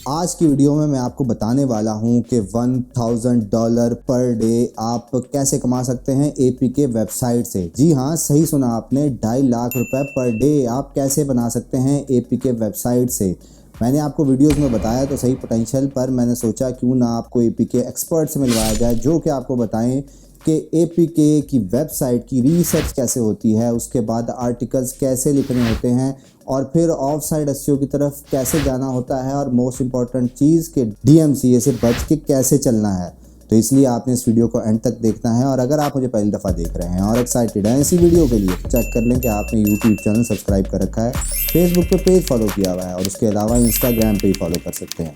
आज की वीडियो में मैं आपको बताने वाला हूं कि $1000 पर डे आप कैसे कमा सकते हैं एपीके वेबसाइट से। जी हाँ, सही सुना आपने, 2.5 लाख रुपए पर डे आप कैसे बना सकते हैं एपीके वेबसाइट से। मैंने आपको वीडियोस में बताया तो सही पोटेंशियल, पर मैंने सोचा क्यों ना आपको एपीके एक्सपर्ट से मिलवाया जाए जो कि आपको बताएं कि एपीके की वेबसाइट की रिसर्च कैसे होती है, उसके बाद आर्टिकल्स कैसे लिखने होते हैं और फिर ऑफ साइड एसईओ की तरफ कैसे जाना होता है, और मोस्ट इम्पॉर्टेंट चीज़ कि डीएमसीए से बच के कैसे चलना है। तो इसलिए आपने इस वीडियो को एंड तक देखना है। और अगर आप मुझे पहली दफ़ा देख रहे हैं और एक्साइटेड हैं इसी वीडियो के लिए, तो चेक कर लें कि आपने यूट्यूब चैनल सब्सक्राइब कर रखा है, फेसबुक पे पेज फॉलो किया हुआ है और उसके अलावा इंस्टाग्राम पे ही फॉलो कर सकते हैं।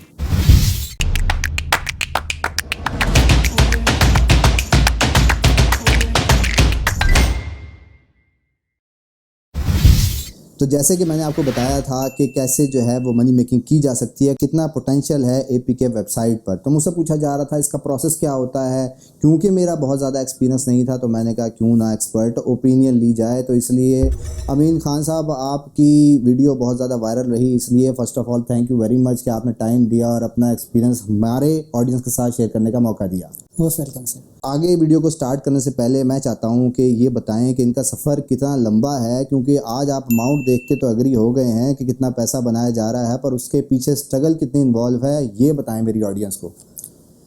तो जैसे कि मैंने आपको बताया था कि कैसे जो है वो मनी मेकिंग की जा सकती है, कितना पोटेंशियल है एपीके वेबसाइट पर। तो मुझसे पूछा जा रहा था इसका प्रोसेस क्या होता है। क्योंकि मेरा बहुत ज़्यादा एक्सपीरियंस नहीं था तो मैंने कहा क्यों ना एक्सपर्ट ओपिनियन ली जाए। तो इसलिए अमीन खान साहब, आपकी वीडियो बहुत ज़्यादा वायरल रही, इसलिए first of all thank you very much कि आपने टाइम दिया और अपना एक्सपीरियंस हमारे ऑडियंस के साथ शेयर करने का मौका दिया। Most welcome sir. आगे वीडियो को स्टार्ट करने से पहले मैं चाहता हूं कि ये बताएं कि इनका सफ़र कितना लंबा है, क्योंकि आज आप अमाउंट देख के तो एग्री हो गए हैं कि कितना पैसा बनाया जा रहा है, पर उसके पीछे स्ट्रगल कितनी इन्वॉल्व है, ये बताएं मेरी ऑडियंस को।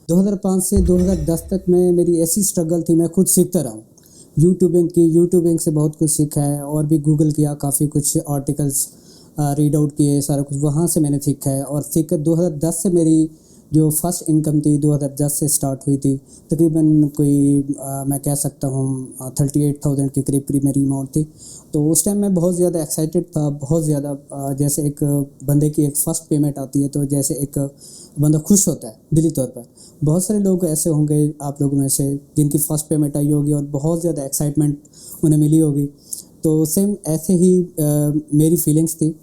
2005 से 2010 तक में मेरी ऐसी स्ट्रगल थी, मैं खुद सीखता रहा हूँ। यूट्यूबिंग से बहुत कुछ सीखा है और भी गूगल किया, काफ़ी कुछ आर्टिकल्स रीड आउट किए, सारा कुछ वहाँ से मैंने सीखा है। और सीख कर 2010 से मेरी जो फर्स्ट इनकम थी 2010 से स्टार्ट हुई थी। तकरीबन कोई मैं कह सकता हूँ 38,000 के करीब मेरी अमाउंट थी। तो उस टाइम मैं बहुत ज़्यादा एक्साइटेड था, बहुत ज़्यादा। जैसे एक बंदे की एक फ़र्स्ट पेमेंट आती है तो जैसे एक बंदा खुश होता है दिली तौर पर। बहुत सारे लोग ऐसे होंगे आप लोगों में से जिनकी फ़र्स्ट पेमेंट आई होगी और बहुत ज़्यादा एक्साइटमेंट उन्हें मिली होगी। तो सेम ऐसे ही मेरी फीलिंग्स थी।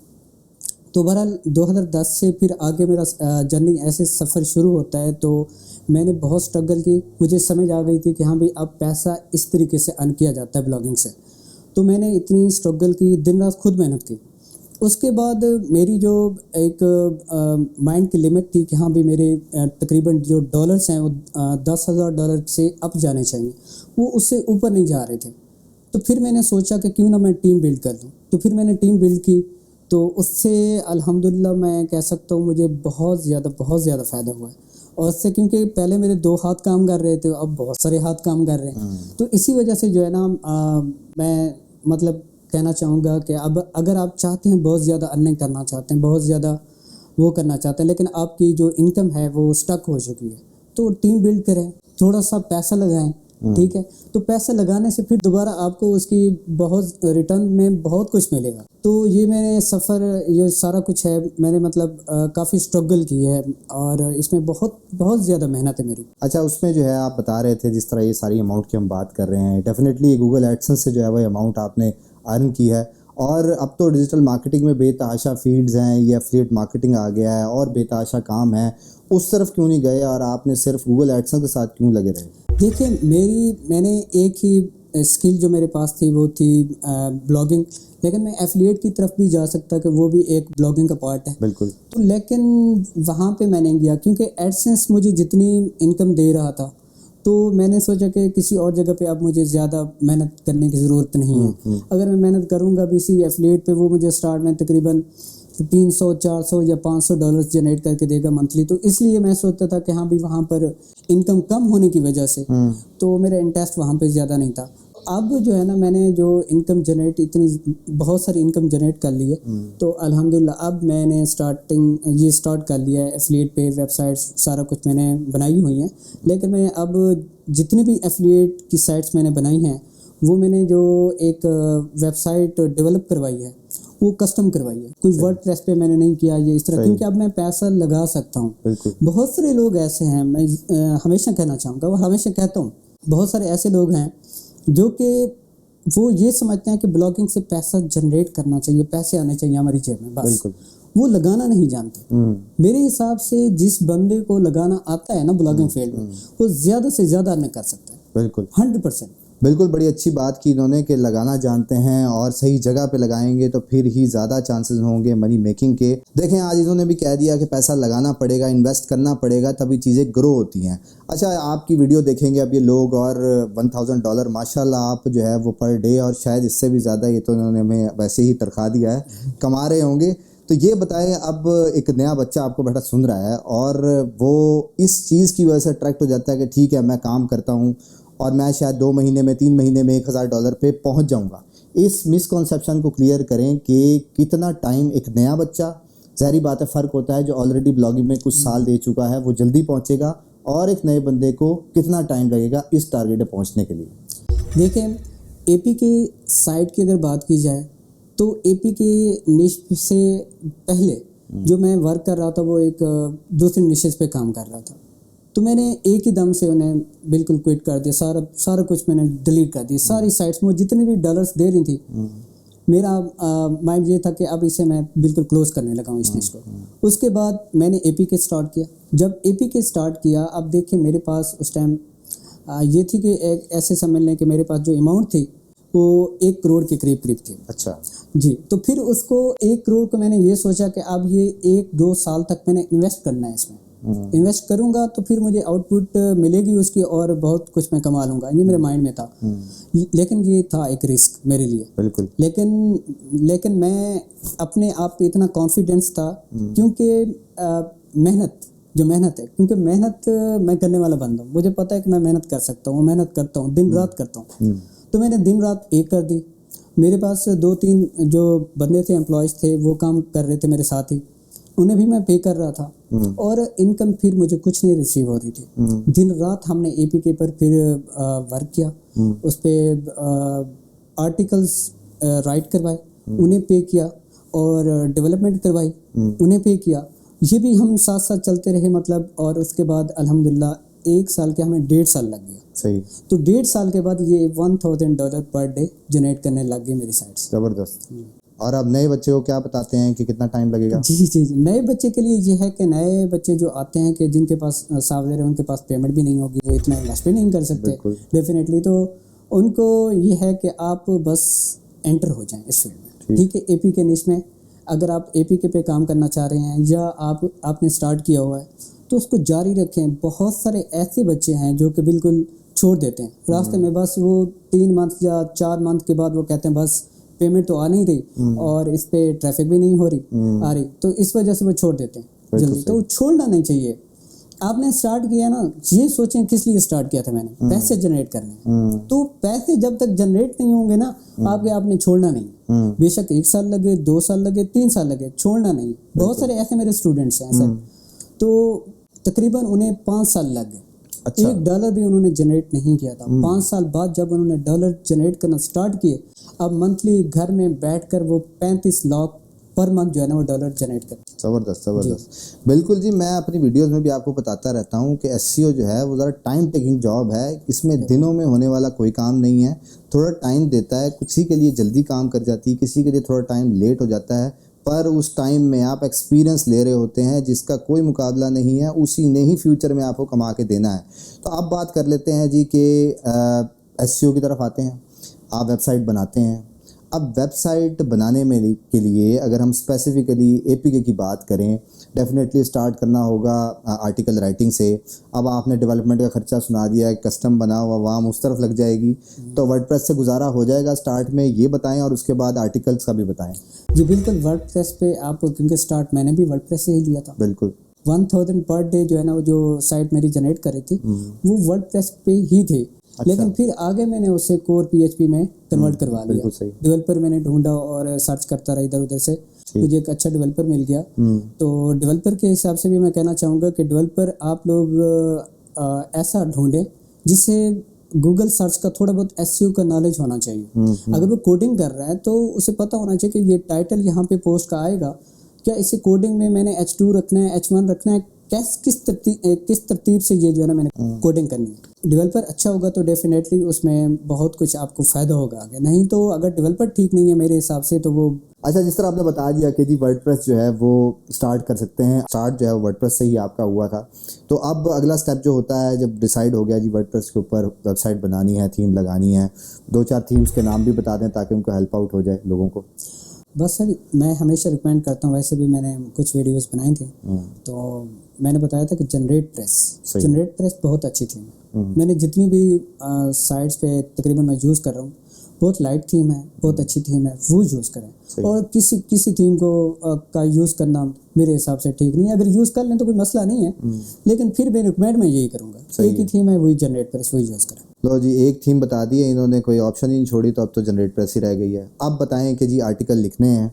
तो बहरहाल 2010 से फिर आगे मेरा जर्नी ऐसे सफ़र शुरू होता है। तो मैंने बहुत स्ट्रगल की, मुझे समझ आ गई थी कि हाँ भाई अब पैसा इस तरीके से अर्न किया जाता है ब्लॉगिंग से। तो मैंने इतनी स्ट्रगल की, दिन रात खुद मेहनत की। उसके बाद मेरी जो एक माइंड की लिमिट थी कि हाँ भाई मेरे तकरीबन जो डॉलर्स हैं वो $10,000 से अप जाने चाहिए, वो उससे ऊपर नहीं जा रहे थे। तो फिर मैंने सोचा कि क्यों ना मैं टीम बिल्ड कर लूँ। तो फिर मैंने टीम बिल्ड की, तो उससे अल्हम्दुलिल्लाह मैं कह सकता हूँ मुझे बहुत ज़्यादा फ़ायदा हुआ है। और उससे क्योंकि पहले मेरे 2 हाथ काम कर रहे थे, अब बहुत सारे हाथ काम कर रहे हैं। तो इसी वजह से जो है ना मैं मतलब कहना चाहूँगा कि अब अगर आप चाहते हैं बहुत ज़्यादा अर्निंग करना चाहते हैं, बहुत ज़्यादा वो करना चाहते हैं, लेकिन आपकी जो इनकम है वो स्टक हो चुकी है, तो टीम बिल्ड करें, थोड़ा सा पैसा लगाएं। ठीक है, तो पैसे लगाने से फिर दोबारा आपको उसकी बहुत रिटर्न में बहुत कुछ मिलेगा। तो ये मैंने सफ़र, ये सारा कुछ है, मैंने मतलब काफ़ी स्ट्रगल की है और इसमें बहुत ज़्यादा मेहनत है मेरी। अच्छा, उसमें जो है आप बता रहे थे जिस तरह ये सारी अमाउंट की हम बात कर रहे हैं, डेफिनेटली गूगल एडसेंस से जो है वो अमाउंट आपने अर्न की है। और अब तो डिजिटल मार्केटिंग में बेतहाशा फील्ड्स हैं, ये एफिलिएट मार्केटिंग आ गया है और बेतहाशा काम है। उस तरफ क्यों नहीं गए और आपने सिर्फ गूगल एडसेंस के साथ क्यों लगे रहे? देखिए, मैंने एक ही स्किल जो मेरे पास थी वो थी ब्लॉगिंग, लेकिन मैं एफिलिएट की तरफ भी जा सकता कि वो भी एक ब्लॉगिंग का पार्ट है। बिल्कुल। तो लेकिन वहाँ पे मैं नहीं गया क्योंकि एडसेंस मुझे जितनी इनकम दे रहा था, तो मैंने सोचा कि किसी और जगह पे अब मुझे ज़्यादा मेहनत करने की ज़रूरत नहीं है। अगर मैं मेहनत करूँगा भी इसी एफिलिएट पे, वो मुझे स्टार्ट में तकरीबन 300, 400 या $500 जनरेट करके देगा मंथली। तो इसलिए मैं सोचता था कि हाँ भी वहाँ पर इनकम कम होने की वजह से तो मेरा इंटरेस्ट वहाँ पे ज़्यादा नहीं था। अब जो है ना, मैंने जो इनकम जनरेट, इतनी बहुत सारी इनकम जनरेट कर ली है, तो अल्हम्दुलिल्लाह अब मैंने स्टार्ट कर लिया है। एफिलिएट पे वेबसाइट्स सारा कुछ मैंने बनाई हुई हैं, लेकिन मैं अब जितनी भी एफिलिएट की साइट्स मैंने बनाई हैं वो मैंने जो एक वेबसाइट डेवलप करवाई है वो कस्टम करवाई है। कोई वर्डप्रेस पे मैंने नहीं किया ये इस तरह, क्योंकि अब मैं पैसा लगा सकता हूँ। बहुत सारे लोग ऐसे हैं, मैं हमेशा कहना चाहूँगा और हमेशा कहता हूँ, बहुत सारे ऐसे लोग हैं जो कि वो ये समझते हैं कि ब्लॉगिंग से पैसा जनरेट करना चाहिए, पैसे आने चाहिए हमारी जेब में, बस वो लगाना नहीं जानते। मेरे हिसाब से जिस बंदे को लगाना आता है ना ब्लॉगिंग फील्ड में, वो ज़्यादा से ज़्यादा अर्न कर सकता है। बिल्कुल 100%। बिल्कुल, बड़ी अच्छी बात की इन्होंने कि लगाना जानते हैं और सही जगह पे लगाएंगे तो फिर ही ज़्यादा चांसेस होंगे मनी मेकिंग के। देखें, आज इन्होंने भी कह दिया कि पैसा लगाना पड़ेगा, इन्वेस्ट करना पड़ेगा, तभी चीज़ें ग्रो होती हैं। अच्छा, आपकी वीडियो देखेंगे अब ये लोग और $1000 माशाल्लाह आप जो है वो पर डे और शायद इससे भी ज़्यादा, ये तो इन्होंने हमें वैसे ही तनख्वाह दिया है, कमा रहे होंगे। तो ये बताएं, अब एक नया बच्चा आपको बैठा सुन रहा है और वो इस चीज़ की वजह से अट्रैक्ट हो जाता है कि ठीक है मैं काम करता हूँ और मैं शायद 2 महीने में 3 महीने में $1000 पे पहुँच जाऊँगा। इस मिसकॉन्सेप्शन को क्लियर करें कि कितना टाइम एक नया बच्चा, ज़ाहिर बात है फ़र्क होता है, जो ऑलरेडी ब्लॉगिंग में कुछ साल दे चुका है वो जल्दी पहुँचेगा और एक नए बंदे को कितना टाइम लगेगा इस टारगेट पे पहुँचने के लिए। देखें, एपी के साइट की अगर बात की जाए तो एपी के निश से पहले जो मैं वर्क कर रहा था वो एक दूसरी निशेस पे काम कर रहा था। तो मैंने एक ही दम से उन्हें बिल्कुल क्विट कर दिया, सारा कुछ मैंने डिलीट कर दिया, सारी साइट्स में जितने भी डॉलर्स दे रही थी। मेरा माइंड ये था कि अब इसे मैं बिल्कुल क्लोज करने लगा हूँ इस निश को। उसके बाद मैंने एपी के स्टार्ट किया। जब एपी के स्टार्ट किया, अब देखिए मेरे पास उस टाइम ये थी कि एक ऐसे समझ लें कि मेरे पास जो अमाउंट थी वो 1 करोड़ के करीब थी। अच्छा जी, तो फिर उसको 1 करोड़ को मैंने ये सोचा कि अब ये 1-2 साल तक मैंने इन्वेस्ट करना है इसमें। इन्वेस्ट करूंगा तो फिर मुझे आउटपुट मिलेगी उसकी और बहुत कुछ मैं कमा लूंगा, ये मेरे माइंड में था। लेकिन ये था एक रिस्क मेरे लिए। बिल्कुल। लेकिन मैं अपने आप पे इतना कॉन्फिडेंस था क्योंकि मेहनत है, क्योंकि मेहनत मैं करने वाला बंदा हूँ। मुझे पता है कि मैं मेहनत कर सकता हूँ, मेहनत करता हूँ, दिन रात करता हूँ। तो मैंने दिन रात एक कर दी। मेरे पास 2-3 जो बंदे थे, एम्प्लॉयज़ थे, वो काम कर रहे थे मेरे साथ ही, उन्हें भी मैं पे कर रहा था और इनकम फिर मुझे कुछ नहीं रिसीव हो रही थी। दिन रात हमने एपी के पर फिर वर्क किया, उस पर आर्टिकल्स राइट करवाए, उन्हें पे किया, और डेवलपमेंट करवाई, उन्हें पे किया। ये भी हम साथ साथ चलते रहे मतलब, और उसके बाद अल्हम्दुलिल्लाह 1 साल के हमें 1.5 साल लग गया। सही। तो 1.5 साल के बाद ये $1000 पर डे जनरेट करने लग गई मेरी साइड से। ज़बरदस्त। और अब नए बच्चे को क्या बताते हैं कि कितना टाइम लगेगा? जी, नए बच्चे के लिए ये है कि नए बच्चे जो आते हैं कि जिनके पास सॉफ्टवेयर है, उनके पास पेमेंट भी नहीं होगी, वो इतना इन्वेस्ट भी नहीं कर सकते डेफिनेटली। तो उनको ये है कि आप बस एंटर हो जाएं इस फील्ड में। ठीक है, एपी के निश में अगर आप एपी के पे काम करना चाह रहे हैं या आपने स्टार्ट किया हुआ है तो उसको जारी रखें। बहुत सारे ऐसे बच्चे हैं जो कि बिल्कुल छोड़ देते हैं रास्ते में, बस वो 3 मंथ या 4 मंथ के बाद वो कहते हैं बस पेमेंट तो आ नहीं रही और इस पे ट्रैफिक भी नहीं हो रही आ रही, तो इस वजह से वो छोड़ देते हैं जल्दी। तो छोड़ना नहीं चाहिए। आपने स्टार्ट किया ना, ये सोचें किस लिए स्टार्ट किया था मैंने, पैसे जनरेट करने। तो पैसे जब तक जनरेट नहीं होंगे ना आपने छोड़ना नहीं। बेशक 1 साल लगे, 2 साल लगे, 3 साल लगे, छोड़ना नहीं। बहुत सारे ऐसे मेरे स्टूडेंट्स हैं सर, तो तकरीबन उन्हें 5 साल लग गए। अच्छा। $1 भी उन्होंने जनरेट नहीं किया था। 5 साल बाद जब उन्होंने डॉलर जनरेट करना स्टार्ट किए, अब मंथली घर में बैठकर वो 35 लाख पर मंथ जो है ना वो डॉलर जनरेट करते हैं। ज़बरदस्त। बिल्कुल जी, मैं अपनी वीडियोस में भी आपको बताता रहता हूँ कि एसईओ जो है वो ज़रा टाइम टेकिंग जॉब है। इसमें दिनों में होने वाला कोई काम नहीं है, थोड़ा टाइम देता है। किसी के लिए जल्दी काम कर जाती है, किसी के लिए थोड़ा टाइम लेट हो जाता है, पर उस टाइम में आप एक्सपीरियंस ले रहे होते हैं जिसका कोई मुकाबला नहीं है, उसी ने ही फ्यूचर में आपको कमा के देना है। तो अब बात कर लेते हैं जी कि एसईओ की तरफ आते हैं। आप वेबसाइट बनाते हैं। अब वेबसाइट बनाने में के लिए अगर हम स्पेसिफिकली एपीके की बात करें, डेफिनेटली स्टार्ट करना होगा आर्टिकल राइटिंग से। अब आपने डेवलपमेंट का खर्चा सुना दिया है, कस्टम बना हुआ वाम उस तरफ लग जाएगी, तो वर्डप्रेस से गुजारा हो जाएगा स्टार्ट में, ये बताएं, और उसके बाद आर्टिकल्स का भी बताएं। जी बिल्कुल, वर्डप्रेस पे आप, क्योंकि स्टार्ट मैंने भी वर्डप्रेस से ही लिया था। बिल्कुल। 1000 पर डे जो है ना वो जो साइट मेरी जनरेट कर रही थी वो वर्डप्रेस पे ही थे। अच्छा। लेकिन फिर आगे मैंने उसे कोर पीएचपी में कन्वर्ट करवा लिया। डेवलपर मैंने ढूंढा और सर्च करता रहा इधर उधर से, मुझे एक अच्छा डेवलपर मिल गया। तो डेवलपर के हिसाब से भी मैं कहना चाहूँगा कि डेवलपर आप लोग ऐसा ढूंढें जिससे गूगल सर्च का थोड़ा बहुत एसईओ का नॉलेज होना चाहिए। अगर वो कोडिंग कर रहा है तो उसे पता होना चाहिए कि ये टाइटल यहाँ पे पोस्ट का आएगा, क्या इसे कोडिंग में मैंने H2 रखना है, H1 रखना है, किस तरतीब से ये जो है ना मैंने कोडिंग करनी है। डेवलपर अच्छा होगा तो डेफिनेटली उसमें बहुत कुछ आपको फ़ायदा होगा आगे, नहीं तो अगर डेवलपर ठीक नहीं है मेरे हिसाब से तो वो। अच्छा, जिस तरह आपने बता दिया कि जी वर्डप्रेस जो है वो स्टार्ट कर सकते हैं, स्टार्ट जो है वर्डप्रेस से ही आपका हुआ था, तो अब अगला स्टेप जो होता है जब डिसाइड हो गया जी वर्डप्रेस के ऊपर वेबसाइट बनानी है, थीम लगानी है, 2-4 थीम्स के नाम भी बता दें ताकि उनको हेल्प आउट हो जाए लोगों को। बस सर मैं हमेशा रिकमेंड करता हूँ, वैसे भी मैंने कुछ वीडियोस बनाई थी तो मैंने बताया था कि जनरेट प्रेस बहुत अच्छी थीम है। मैंने जितनी भी साइट्स पे तकरीबन मैं यूज़ कर रहा हूँ, बहुत लाइट थीम है, बहुत अच्छी थीम है, वो यूज़ करें। और किसी थीम को का यूज़ करना मेरे हिसाब से ठीक नहीं है। अगर यूज़ कर लें तो कोई मसला नहीं है, लेकिन फिर भी रिकमेंड मैं यही करूँगा, एक ही थीम है वही जनरेट प्रेस, वही यूज़ करें। लो जी, एक थीम बता दी है इन्होंने, कोई ऑप्शन ही नहीं छोड़ी, तो अब तो जनरेट प्रेस ही रह गई है। अब बताएं कि जी आर्टिकल लिखने हैं,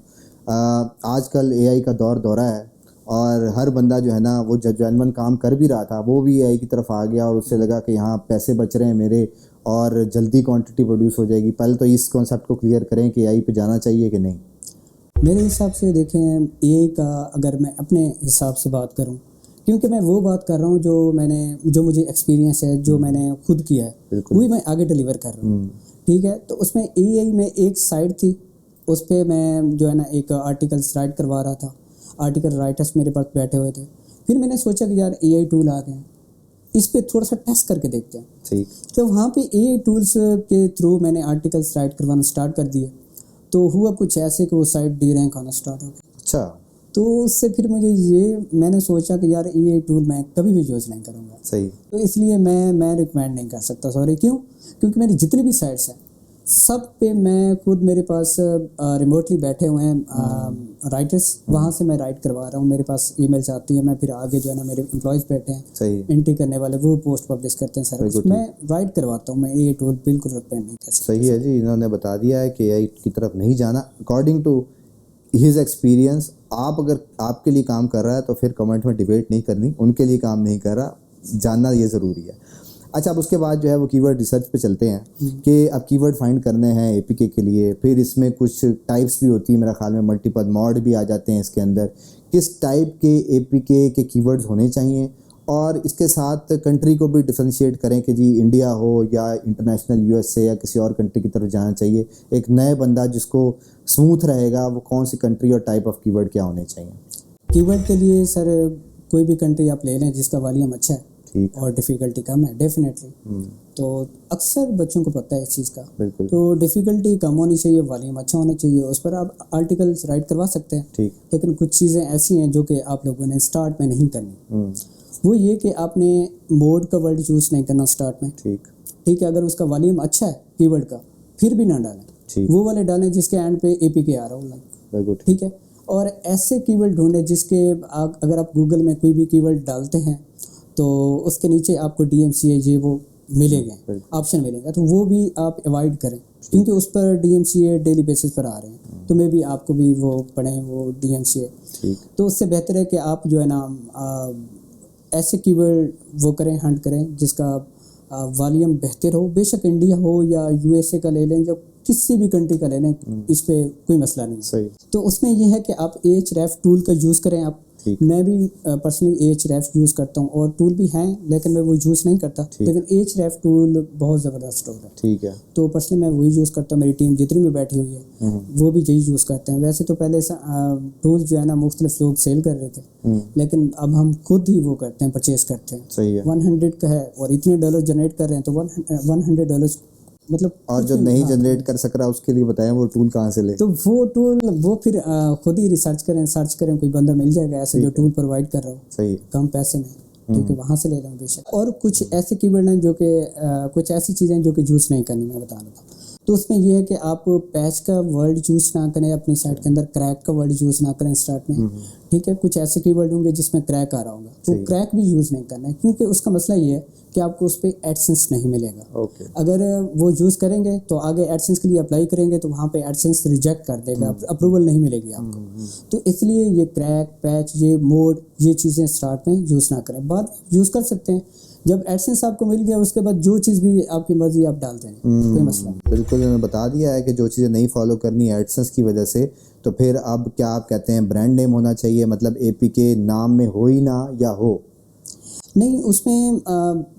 आजकल एआई का दौरा है और हर बंदा जो है ना वो जेन्युइन काम कर भी रहा था वो भी एआई की तरफ आ गया और उससे लगा कि यहाँ पैसे बच रहे हैं मेरे और जल्दी क्वांटिटी प्रोड्यूस हो जाएगी। पहले तो इस कॉन्सेप्ट को क्लियर करें कि एआई पे जाना चाहिए कि नहीं। मेरे हिसाब से देखें, एआई का अगर मैं अपने हिसाब से बात करूं, क्योंकि मैं वो बात कर रहा हूं जो मुझे एक्सपीरियंस है, जो मैंने खुद किया है, वही मैं आगे डिलीवर कर रहा हूं। ठीक है, तो उसमें एआई में एक साइट थी, उस पर मैं जो है ना एक आर्टिकल्स राइट करवा रहा था, आर्टिकल राइटर्स मेरे पास बैठे हुए थे। फिर मैंने सोचा कि यार एआई टूल आ गए हैं, इस पे थोड़ा सा टेस्ट करके देखते हैं। ठीक, तो वहाँ पे एआई टूल्स के थ्रू मैंने आर्टिकल्स राइट करवाना स्टार्ट कर दिए, तो हुआ कुछ ऐसे कि वो साइट डी रैंक आना स्टार्ट हो गई। अच्छा, तो उससे फिर मैंने सोचा कि यार ये टूल मैं कभी भी यूज़ नहीं करूँगा। सही। तो इसलिए मैं रिकमेंड नहीं कर सकता, सॉरी। क्योंकि मेरी जितनी भी साइट्स हैं सब पे मैं खुद, मेरे पास रिमोटली बैठे हुए हैं राइटर्स, वहाँ से मैं राइट करवा रहा हूँ। मेरे पास ईमेल्स आती है, मैं फिर आगे जो है ना मेरे एम्प्लॉयज़ बैठे हैं, सही, एंट्री करने वाले, वो पोस्ट पब्लिश करते हैं सर, मैं राइट करवाता हूँ। मैं ये टूल बिल्कुल रिकमेंड नहीं कर सकता। सही है जी, इन्होंने बता दिया है कि एआई की तरफ नहीं जाना अकॉर्डिंग टू हिज एक्सपीरियंस। आप अगर आपके लिए काम कर रहा है तो फिर कमेंट में डिबेट नहीं करनी, उनके लिए काम नहीं कर रहा, जानना ये ज़रूरी है। अच्छा, अब उसके बाद जो है वो कीवर्ड रिसर्च पे चलते हैं कि अब कीवर्ड फाइंड करने हैं एपीके के लिए। फिर इसमें कुछ टाइप्स भी होती है, मेरा ख्याल में मल्टीपल मॉड भी आ जाते हैं इसके अंदर। किस टाइप के एपीके के कीवर्ड्स होने चाहिए और इसके साथ कंट्री को भी डिफरेंशिएट करें कि जी इंडिया हो या इंटरनेशनल यूएसए या किसी और कंट्री की तरफ जाना चाहिए। एक नए बंदा जिसको स्मूथ रहेगा वो कौन सी कंट्री और टाइप ऑफ कीवर्ड क्या होने चाहिए? कीवर्ड के लिए सर कोई भी कंट्री आप ले लें जिसका वॉल्यूम अच्छा है और डिफ़िकल्टी कम है, डेफिनेटली। तो अक्सर बच्चों को पता है इस चीज़ का, तो डिफ़िकल्टी कम होनी चाहिए, वॉल्यूम अच्छा होना चाहिए, उस पर आप आर्टिकल्स राइट करवा सकते हैं। ठीक। लेकिन कुछ चीज़ें ऐसी हैं जो कि आप लोगों ने स्टार्ट में नहीं करनी। वो ये कि आपने मोड का वर्ड यूज़ नहीं करना स्टार्ट में। ठीक है, अगर उसका वॉल्यूम अच्छा है कीवर्ड का फिर भी ना डालें, वो वाले डालें जिसके एंड पे एपीके आ रहा हो, ठीक है। और ऐसे कीवर्ड ढूंढें जिसके अगर आप गूगल में कोई भी कीवर्ड डालते हैं तो उसके नीचे आपको DMCA वो मिलेंगे, ऑप्शन मिलेगा, तो वो भी आप अवॉइड करें, क्योंकि उस पर DMCA डेली बेसिस पर आ रहे हैं, तो मे भी आपको भी वो पढ़ें वो DMCA। तो उससे बेहतर है कि आप जो है ना ऐसे कीवर्ड वो करें, हंट करें जिसका वॉल्यूम बेहतर हो, बेशक इंडिया हो या USA का ले लें या किसी भी कंट्री का ले लें, इस पर कोई मसला नहीं। तो उसमें यह है कि आप Ahref टूल का यूज़ करें आप। मैं भी पर्सनली Ahref यूज़ करता हूँ और टूल भी हैं लेकिन मैं वो यूज़ नहीं करता, लेकिन Ahref टूल बहुत ज़बरदस्त टूल है। ठीक है, तो पर्सनली मैं वही यूज़ करता हूँ, मेरी टीम जितनी भी बैठी हुई है वो भी यही यूज़ करते हैं। वैसे तो पहले टूल जो है ना मुख्तलिफ लोग सेल कर रहे थे, लेकिन अब हम खुद ही वो करते हैं, परचेज करते हैं। सही है, 100 का है और इतने डॉलर जनरेट कर रहे हैं तो $100 मतलब। और जो नहीं जनरेट कर सक रहा उसके लिए बताएं वो टूल कहाँ से ले? तो वो टूल वो फिर खुद ही सर्च करें, कोई बंदा मिल जाएगा ऐसे जो टूल प्रोवाइड कर रहा हो, सही कम पैसे में, क्योंकि वहाँ से ले लें बेशक। और कुछ ऐसे कीवर्ड हैं जो कि कुछ ऐसी चीज़ें जो कि यूज़ नहीं करनी, मैं बता रहा था। तो उसमें यह है कि आप पैच का वर्ड यूज़ ना करें अपनी साइट के अंदर, क्रैक का वर्ड यूज़ ना करें स्टार्ट में। ठीक है, कुछ ऐसे कीवर्ड होंगे जिसमें क्रैक आ रहा होगा, तो क्रैक भी यूज़ नहीं करना है, क्योंकि उसका मसला ये है कि आपको उस पर एडसेंस नहीं मिलेगा। अगर वो यूज़ करेंगे तो आगे एडसेंस के लिए अप्लाई करेंगे तो वहाँ पे एडसेंस रिजेक्ट कर देगा, अप्रूवल नहीं मिलेगी आपको। तो इसलिए ये क्रैक, पैच, ये मोड, ये चीज़ें स्टार्ट में यूज़ ना करें, बाद यूज़ कर सकते हैं जब एडसेंस आपको मिल गया, उसके बाद जो चीज़ भी आपकी मर्जी आप डालते हैं, कोई मसला नहीं। बिल्कुल, उन्होंने बता दिया है कि जो चीज़ें नहीं फॉलो करनी एडसेंस की वजह से, तो फिर अब क्या आप कहते हैं ब्रांड नेम होना चाहिए, मतलब एपीके नाम में हो ही ना या हो, नहीं, उसमें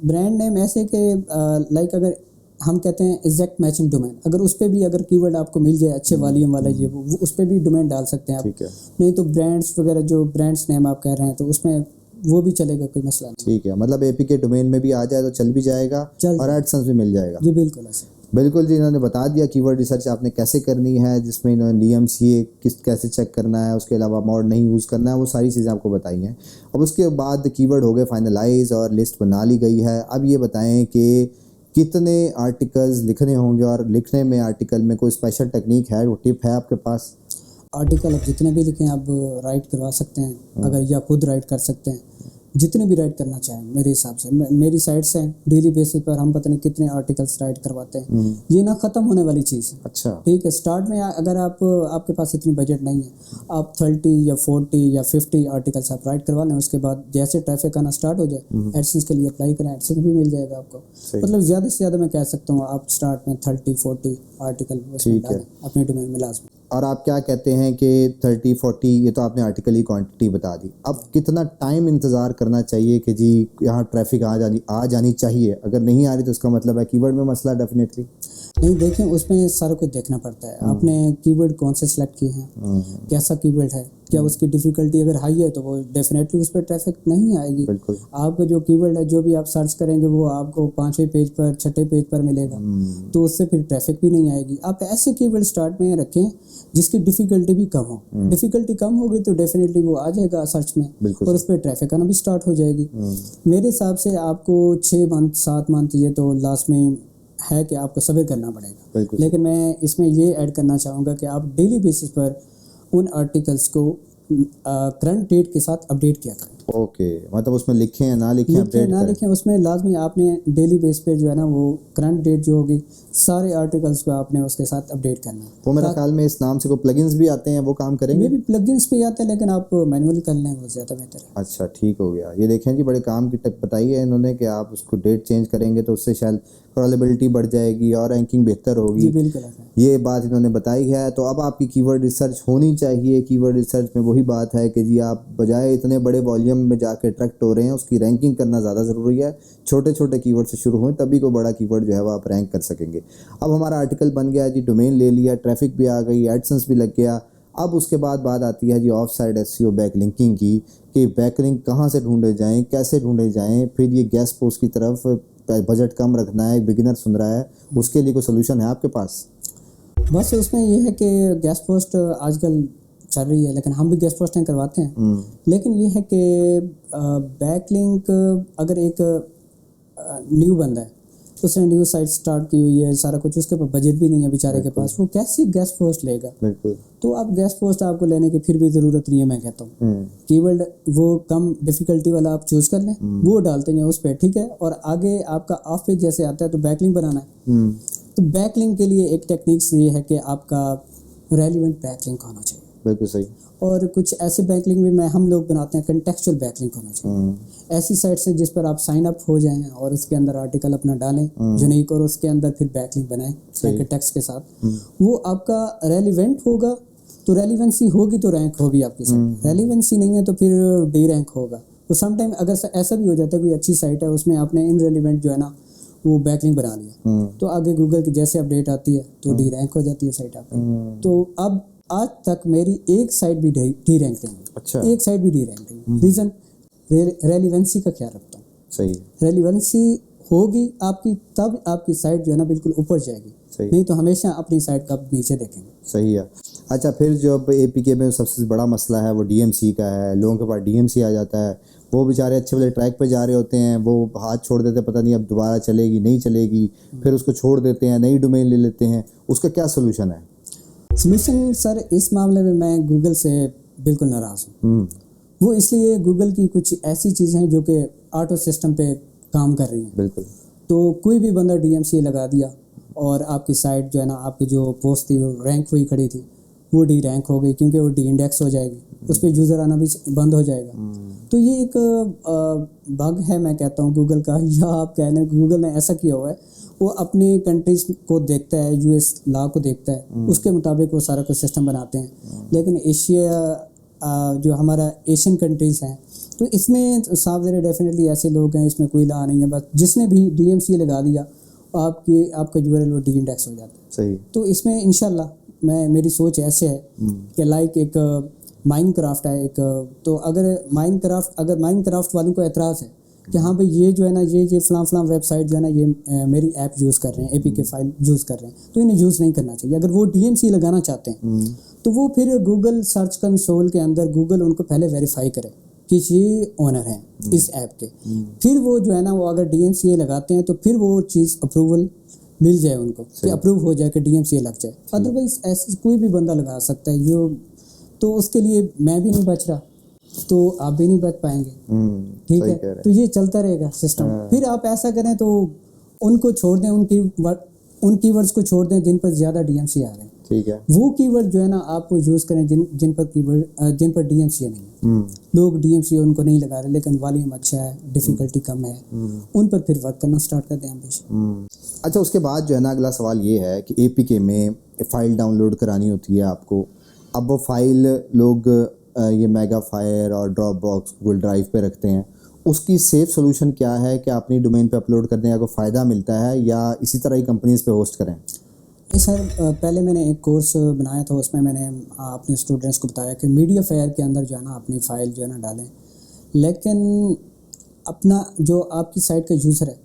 ब्रांड नेम ऐसे कि लाइक अगर हम कहते हैं एग्जैक्ट मैचिंग डोमेन, अगर उस पर भी अगर कीवर्ड आपको मिल जाए अच्छे वॉल्यूम वाला, ये वो उस पर भी डोमेन डाल सकते हैं आप। ठीक है। नहीं तो ब्रांड्स वगैरह जो ब्रांड्स नेम आप कह रहे हैं तो उसमें वो भी चलेगा, कोई मसला नहीं। ठीक है, मतलब एपीके डोमेन में भी आ जाए तो चल भी जाएगा और एडसेंस भी मिल जाएगा। जी बिल्कुल ऐसे। बिल्कुल जी, इन्होंने बता दिया कीवर्ड रिसर्च आपने कैसे करनी है, जिसमें इन्होंने DMCA कैसे चेक करना है, उसके अलावा मॉड नहीं यूज़ करना है, वो सारी चीज़ें आपको बताई हैं। अब उसके बाद कीवर्ड हो गए फाइनलाइज और लिस्ट बना ली गई है। अब ये बताएं कि कितने आर्टिकल्स लिखने होंगे और लिखने में आर्टिकल में कोई स्पेशल टेक्निक है, वो टिप है आपके पास? आर्टिकल आप जितने भी लिखें आप राइट करवा सकते हैं अगर, या खुद राइट कर सकते हैं, जितने भी राइट करना चाहें। मेरे हिसाब से मेरी साइट से डेली बेसिस पर हम पता नहीं कितने आर्टिकल्स राइट करवाते हैं। ये ना ख़त्म होने वाली चीज़ है। अच्छा। ठीक है, स्टार्ट में अगर आपके पास इतनी बजट नहीं है, आप 30 या 40 या 50 आर्टिकल्स आप राइट करवा लें। उसके बाद जैसे ट्रैफिक आना स्टार्ट हो जाए, एडसेंस के लिए अप्लाई करें, एडसेंस भी मिल जाएगा आपको। मतलब ज़्यादा से ज़्यादा मैं कह सकता हूँ आप स्टार्ट में 30-40 आर्टिकल अपने डोमेन में लाजमी। और आप क्या कहते हैं कि 30-40 ये तो आपने आर्टिकल की क्वांटिटी बता दी, अब कितना टाइम इंतज़ार करना चाहिए कि जी यहाँ ट्रैफिक आ जानी चाहिए? अगर नहीं आ रही तो उसका मतलब है कीवर्ड में मसला डेफिनेटली। नहीं, देखें उसमें सारा कुछ देखना पड़ता है। आपने कीवर्ड कौन से सिलेक्ट किए हैं, कैसा कीवर्ड है, क्या उसकी डिफ़िकल्टी अगर हाई है तो वो डेफिनेटली उस पर ट्रैफिक नहीं आएगी। आपका जो कीवर्ड है, जो भी आप सर्च करेंगे वो आपको 5वें पेज पर 6ठे पेज पर मिलेगा, तो उससे फिर ट्रैफिक भी नहीं आएगी। आप ऐसे कीवर्ड स्टार्ट में रखें जिसकी डिफ़िकल्टी भी कम हो। डिफ़िकल्टी कम होगी तो डेफिनेटली वो आ जाएगा सर्च में और उस पर ट्रैफिक आना भी स्टार्ट हो जाएगी। मेरे हिसाब से आपको 6 मंथ 7 मंथ ये तो लास्ट में है कि आपको सब्र करना पड़ेगा। लेकिन मैं इसमें ये ऐड करना चाहूँगा कि आप डेली बेसिस पर उन आर्टिकल्स को करंट डेट के साथ अपडेट किया करें। ओके, मतलब उसमें लिखें या ना लिखें, अपडेट ना लिखें, उसमें लाजमी आपने डेली बेस पे जो है ना वो करंट डेट जो होगी सारे आर्टिकल्स को आपने उसके साथ अपडेट करना है। वो मेरे ख्याल में इस नाम से कोई प्लगइन्स भी आते हैं, वो काम करेंगे? ये भी प्लगइन्स पे आते हैं लेकिन आप मैनुअली कर लें वो ज़्यादा बेहतर है। अच्छा, ठीक हो गया। ये देखें जी, बड़े काम की टिप बताई है इन्होंने कि आप उसको डेट चेंज करेंगे तो उससे शायद क्रॉलेबिलिटी बढ़ जाएगी और रैंकिंग बेहतर होगी। जी बिल्कुल, ये बात इन्होंने बताई है। तो अब आपकी कीवर्ड रिसर्च होनी चाहिए। कीवर्ड रिसर्च में वही बात है कि जी आप बजाय इतने बड़े वॉल्यूम में जाके अट्रैक्ट हो रहे हैं, उसकी रैंकिंग करना ज़्यादा ज़रूरी है। छोटे छोटे कीवर्ड से शुरू हों तभी कोई बड़ा कीवर्ड जो है वो आप रैंक कर सकेंगे। अब हमारा आर्टिकल बन गया जी, डोमेन ले लिया, ट्रैफिक भी आ गई, एडसेंस भी लग गया। अब उसके बाद बात आती है जी ऑफ साइड SEO बैकलिंकिंग की, कि बैकलिंक कहाँ से ढूंढे जाएँ, कैसे ढूंढे जाएँ। फिर ये गेस्ट पोस्ट की तरफ बजट कम रखना है, बिगिनर सुन रहा है, उसके लिए कोई सोल्यूशन है आपके पास? बस उसमें ये है कि गेस्ट पोस्ट आजकल चल रही है लेकिन हम भी गेस्ट पोस्टिंग करवाते हैं। लेकिन ये है कि बैकलिंक अगर एक न्यू बंदा है, उसने न्यू साइट स्टार्ट की हुई है, सारा कुछ, उसके पास बजट भी नहीं है बेचारे के पास, वो कैसे गेस्ट पोस्ट लेगा? बिल्कुल। तो आप गेस्ट पोस्ट आपको लेने की फिर भी ज़रूरत नहीं है। मैं कहता हूँ कीवर्ड वो कम डिफ़िकल्टी वाला आप चूज़ कर लें, वो डालते हैं उस पर, ठीक है। और आगे आपका ऑफ पेज जैसे आता है तो बैकलिंक बनाना है। तो बैकलिंक के लिए एक टेक्निक्स ये है कि आपका रेलिवेंट बैकलिंक होना चाहिए। बिल्कुल सही। और कुछ ऐसे बैकलिंक भी हम लोग बनाते हैं, कंटेक्चुअल बैकलिंक होना चाहिए। ऐसी साइट से जिस पर आप साइन अप हो जाएं और उसके अंदर आर्टिकल अपना डालें यूनिक, और उसके अंदर फिर बैकलिंक बनाएं टेक्स्ट के साथ। वो आपका रेलिवेंट होगा तो रेलिवेंसी होगी तो रैंक होगी आपकी साइट। रेलिवेंसी नहीं है तो फिर डी रैंक होगा। तो समटाइम अगर ऐसा भी हो जाता है कोई अच्छी साइट है उसमें आपने इनरेलिवेंट जो है ना वो बैकलिंक बना लिया, तो आगे गूगल की जैसे अपडेट आती है तो डी रैंक हो जाती है साइट आपकी। तो अब आज तक मेरी एक साइट भी डी रैंक नहीं। अच्छा। एक साइट भी डी रैंक नहीं। रीज़न रेलिवेंसी का ख्याल रखता हूँ। सही। रेलिवेंसी होगी आपकी तब आपकी साइट जो है ना बिल्कुल ऊपर जाएगी। सही। नहीं तो हमेशा अपनी साइट का नीचे देखेंगे। सही है। अच्छा, फिर जो अब APK में सबसे बड़ा मसला है वो DMC का है। लोगों के पास DMC आ जाता है, वो बेचारे अच्छे वाले ट्रैक पे जा रहे होते हैं, वो हाथ छोड़ देते हैं, पता नहीं अब दोबारा चलेगी नहीं चलेगी, फिर उसको छोड़ देते हैं, नई डोमेन ले लेते हैं। उसका क्या सोल्यूशन है? सोल्यूशन सर, इस मामले में मैं गूगल से बिल्कुल नाराज़ हूँ। वो इसलिए गूगल की कुछ ऐसी चीज़ें हैं जो कि ऑटो सिस्टम पे काम कर रही हैं। बिल्कुल। तो कोई भी बंदा DMCA लगा दिया और आपकी साइट जो है ना, आपकी जो पोस्ट थी वो रैंक हुई खड़ी थी, वो डी रैंक हो गई क्योंकि वो डी इंडेक्स हो जाएगी, उस पर यूज़र आना भी बंद हो जाएगा। तो ये एक बग है मैं कहता हूँ गूगल का, या आप कह लें गूगल ने ऐसा किया हुआ है, वो अपने कंट्रीज को देखता है, US लॉ को देखता है, उसके मुताबिक वो सारा कुछ सिस्टम बनाते हैं। लेकिन एशिया जो हमारा एशियन कंट्रीज़ हैं, तो इसमें साफ ज़रा डेफिनेटली ऐसे लोग हैं, इसमें कोई ला नहीं है, बस जिसने भी DMCA लगा दिया आपका URL वो डी-इंडेक्स हो जाता है। सही। तो इसमें इंशाल्लाह मेरी सोच ऐसे है कि लाइक एक माइनक्राफ्ट है एक, तो अगर माइनक्राफ्ट वालों को एतराज़ है कि हाँ भाई ये जो है ना ये फलां वेबसाइट जो है ना ये मेरी ऐप यूज़ कर रहे हैं, APK फाइल यूज़ कर रहे हैं, तो इन्हें यूज़ नहीं करना चाहिए। अगर वो DMCA लगाना चाहते हैं तो वो फिर गूगल सर्च कंसोल के अंदर गूगल उनको पहले वेरीफाई करे कि ये ओनर हैं इस ऐप के, फिर वो जो है ना वो अगर DMCA लगाते हैं तो फिर वो चीज़ अप्रूवल मिल जाए उनको कि अप्रूव हो जाए कि DMCA लग जाए। अदरवाइज ऐसे कोई भी बंदा लगा सकता है यो, तो उसके लिए मैं भी नहीं बच रहा तो आप भी नहीं बच पाएंगे। ठीक है, तो ये चलता रहेगा सिस्टम। फिर आप ऐसा करें तो उनको छोड़ दें, उन कीवर्ड्स को छोड़ दें जिन पर ज़्यादा DMCA आ रहे हैं। ठीक है, वो कीवर्ड जो है ना आप यूज़ करें जिन पर DMCA नहीं है। लोग DMCA उनको नहीं लगा रहे लेकिन वॉल्यूम अच्छा है, डिफ़िकल्टी कम है, उन पर फिर वर्क करना स्टार्ट कर दें हमेशा। अच्छा, उसके बाद जो है ना अगला सवाल ये है कि APK में फ़ाइल डाउनलोड करानी होती है आपको। अब वो फाइल लोग ये मेगाफायर और ड्रॉपबॉक्स गूगल ड्राइव पे रखते हैं, उसकी सेफ सोल्यूशन क्या है कि अपनी डोमेन पे अपलोड करने का फ़ायदा मिलता है या इसी तरह ही कंपनीज़ पे होस्ट करें? सर पहले मैंने एक कोर्स बनाया था, उसमें मैंने अपने स्टूडेंट्स को बताया कि मीडिया फायर के अंदर जो है ना अपनी फ़ाइल जो है ना डालें, लेकिन अपना जो आपकी साइट का यूज़र है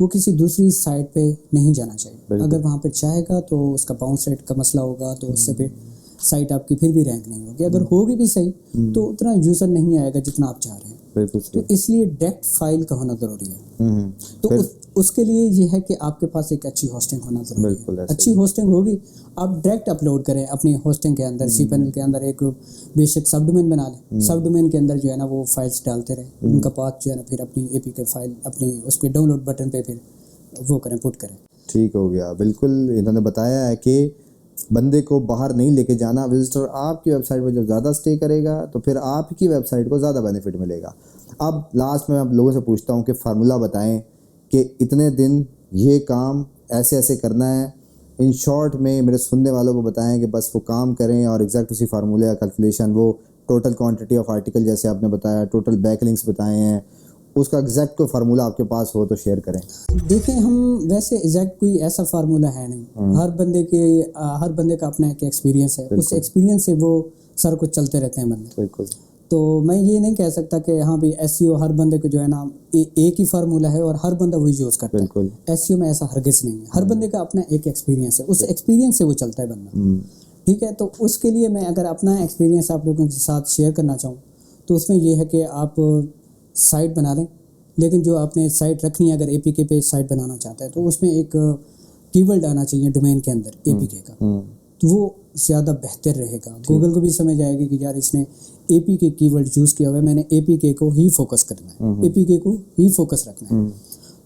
वो किसी दूसरी साइट पे नहीं जाना चाहिए। अगर वहाँ पर चाहेगा तो उसका बाउंस रेट का मसला होगा, तो उससे फिर साइट आपकी फिर भी रैंक नहीं होगी। अगर होगी भी सही तो उतना यूज़र नहीं आएगा जितना आप चाह रहे हैं। तो इसलिए डायरेक्ट फाइल का होना ज़रूरी है। तो उसके लिए ये है कि आपके पास एक अच्छी होस्टिंग होना ज़रूरी है। अच्छी होस्टिंग होगी, आप डायरेक्ट अपलोड करें अपनी होस्टिंग के अंदर, cPanel के अंदर एक बेशक सब डोमेन बना लें। सब डोमेन के अंदर जो है ना वो फाइल्स डालते रहें, उनका पाथ जो है ना फिर अपनी APK फाइल अपनी उसके डाउनलोड बटन पे फिर वो करें, पुट करें। ठीक हो गया। बिल्कुल इन्होंने बताया है कि बंदे को बाहर नहीं लेके जाना, विजिटर आपकी वेबसाइट पर जब ज़्यादा स्टे करेगा तो फिर आपकी वेबसाइट को ज़्यादा बेनिफिट मिलेगा। अब लास्ट में आप लोगों से पूछता हूँ कि फार्मूला बताएं कि इतने दिन ये काम ऐसे ऐसे करना है। इन शॉर्ट में मेरे सुनने वालों को बताएं कि बस वो काम करें और एग्जैक्ट उसी फार्मूले का कैलकुलेशन, वो टोटल क्वांटिटी ऑफ आर्टिकल जैसे आपने बताया, टोटल बैकलिंक्स बताए हैं, उसका एग्जैक्ट कोई फार्मूला आपके पास हो तो शेयर करें। देखिए, हम वैसे एग्जैक्ट कोई ऐसा फार्मूला है नहीं। हर बंदे का अपना एक एक्सपीरियंस है, उस एक्सपीरियंस से वो सर कुछ चलते रहते हैं बंदे। बिल्कुल। तो मैं ये नहीं कह सकता कि हाँ भाई SEO हर बंदे को जो है ना एक ही फार्मूला है और हर बंदा वही यूज़ करता है। SEO में ऐसा हरगिज़ नहीं है। हर बंदे का अपना एक एक्सपीरियंस है, उस एक्सपीरियंस से वो चलता है बंदा। ठीक है, तो उसके लिए मैं अगर अपना एक्सपीरियंस आप लोगों के साथ शेयर करना चाहूँ तो उसमें ये है कि आप साइट बना लें, लेकिन जो आपने साइट रखनी है, अगर APK पे साइट बनाना चाहता है तो उसमें एक कीवर्ड आना चाहिए डोमेन के अंदर APK का, तो वो ज़्यादा बेहतर रहेगा। गूगल को भी समझ आएगी कि यार इसने APK कीवर्ड यूज़ किया हुआ है, मैंने APK को ही फोकस करना है, APK को ही फोकस रखना है।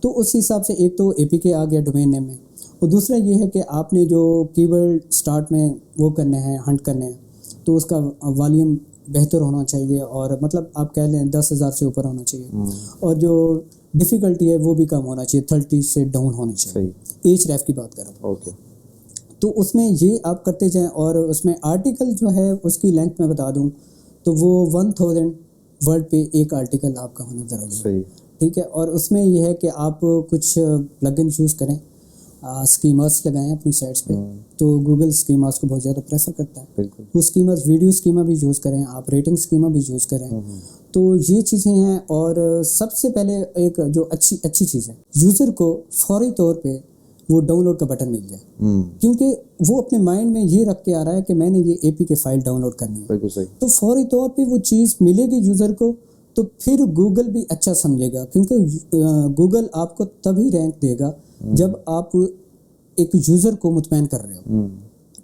तो उस हिसाब से एक तो APK आ गया डोमेन नेम में, और दूसरा ये है कि आपने जो कीवर्ड स्टार्ट में वो करने हैं, हंट करने हैं, तो उसका वॉल्यूम बेहतर होना चाहिए, और मतलब आप कह लें 10,000 से ऊपर होना चाहिए, और जो डिफ़िकल्टी है वो भी कम होना चाहिए, 30 से डाउन होनी चाहिए। Href की बात करो। ओके। तो उसमें ये आप करते जाएं, और उसमें आर्टिकल जो है उसकी लेंथ में बता दूं तो वो 1000 वर्ड पे एक आर्टिकल आपका होना ज़रूरी है। ठीक है, और उसमें ये है कि आप कुछ प्लगइन यूज़ करें, स्कीमास लगाएं अपनी साइट्स पे, तो गूगल स्कीमास को बहुत ज़्यादा प्रेफर करता है। वो स्कीमास, वीडियो स्कीमा भी यूज़ करें आप, रेटिंग स्कीमा भी यूज़ करें। तो ये चीज़ें हैं। और सबसे पहले एक जो अच्छी चीज़ है, यूज़र को फौरी तौर पे वो डाउनलोड का बटन मिल जाए, क्योंकि वो अपने माइंड में ये रख के आ रहा है कि मैंने ये APK फाइल डाउनलोड करनी है। बिल्कुल सही। तो फौरी तौर पे वो चीज़ मिलेगी यूज़र को, तो फिर गूगल भी अच्छा समझेगा, क्योंकि गूगल आपको तभी रैंक देगा जब आप एक यूज़र को मुतमईन कर रहे हो।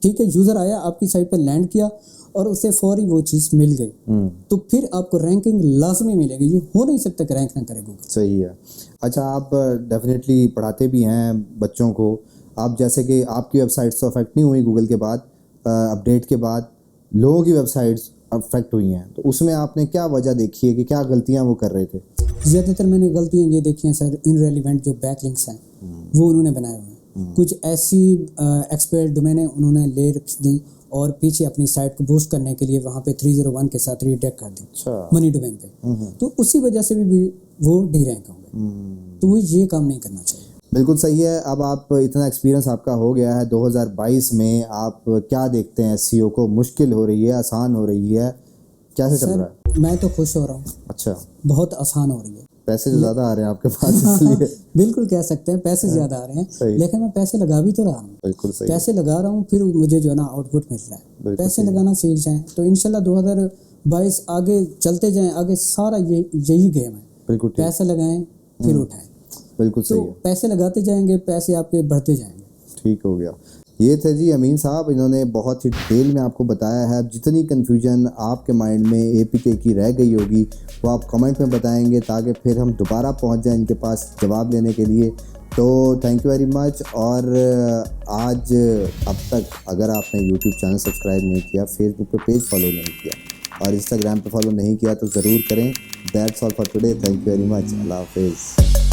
ठीक है, यूज़र आया, आपकी साइट पर लैंड किया और उसे फौरी वो चीज़ मिल गई, तो फिर आपको रैंकिंग लाजमी मिलेगी। ये हो नहीं सकता कि रैंक ना करे गूगल। सही है। अच्छा, आप डेफिनेटली पढ़ाते भी हैं बच्चों को। आप जैसे कि आपकी वेबसाइट्स तो अफेक्ट नहीं हुई गूगल के बाद, अपडेट के बाद लोगों की वेबसाइट्स अफेक्ट हुई हैं, तो उसमें आपने क्या वजह देखी है कि क्या गलतियां वो कर रहे थे? ज़्यादातर मैंने गलतियां ये देखी हैं सर, इनरेलीवेंट जो बैकलिंक्स हैं वो उन्होंने बनाए हुए हैं। कुछ ऐसी एक्सपायर्ड डोमेन उन्होंने ले रखी थी और पीछे अपनी साइट को बूस्ट करने के लिए वहाँ पे 301 के साथ रीडायरेक्ट कर दी अच्छा। मनी डोमेन पे, तो उसी वजह से भी वो डी रैंक होंगे। तो वो ये काम नहीं करना चाहिए। बिल्कुल सही है। अब आप इतना एक्सपीरियंस आपका हो गया है 2022 में, आप क्या देखते हैं एसईओ को? मुश्किल हो रही है, आसान हो रही है, कैसे चल रहा है? मैं तो खुश हो रहा हूँ। अच्छा, बहुत आसान हो रही है। पैसे जो ज़्यादा आ रहे हैं आपके पास इसलिए। बिल्कुल कह सकते हैं पैसे ज़्यादा आ रहे हैं, लेकिन मैं पैसे लगा भी तो रहा हूँ। बिल्कुल सही। पैसे लगा रहा हूँ, फिर मुझे जो है ना आउटपुट मिल रहा है। पैसे लगाना सीख जाएं तो इंशाल्लाह 2022 आगे चलते जाएं, आगे सारा यही गेम है। बिल्कुल ठीक। पैसे लगाएं फिर उठाएं। बिल्कुल सही तो है। पैसे लगाते जाएंगे, पैसे आपके बढ़ते जाएंगे। ठीक हो गया। ये थे जी अमीन साहब, इन्होंने बहुत ही डिटेल में आपको बताया है। जितनी कन्फ्यूजन आपके माइंड में एपीके की रह गई होगी वो आप कमेंट में बताएंगे, ताकि फिर हम दोबारा पहुंच जाएं इनके पास जवाब लेने के लिए। तो थैंक यू वेरी मच। और आज अब तक अगर आपने यूट्यूब चैनल सब्सक्राइब नहीं किया, फेसबुक पे पेज फॉलो नहीं किया और इंस्टाग्राम पे फॉलो नहीं किया तो ज़रूर करें। That's all for today. Thank you very much. अल्लाह हाफिज़।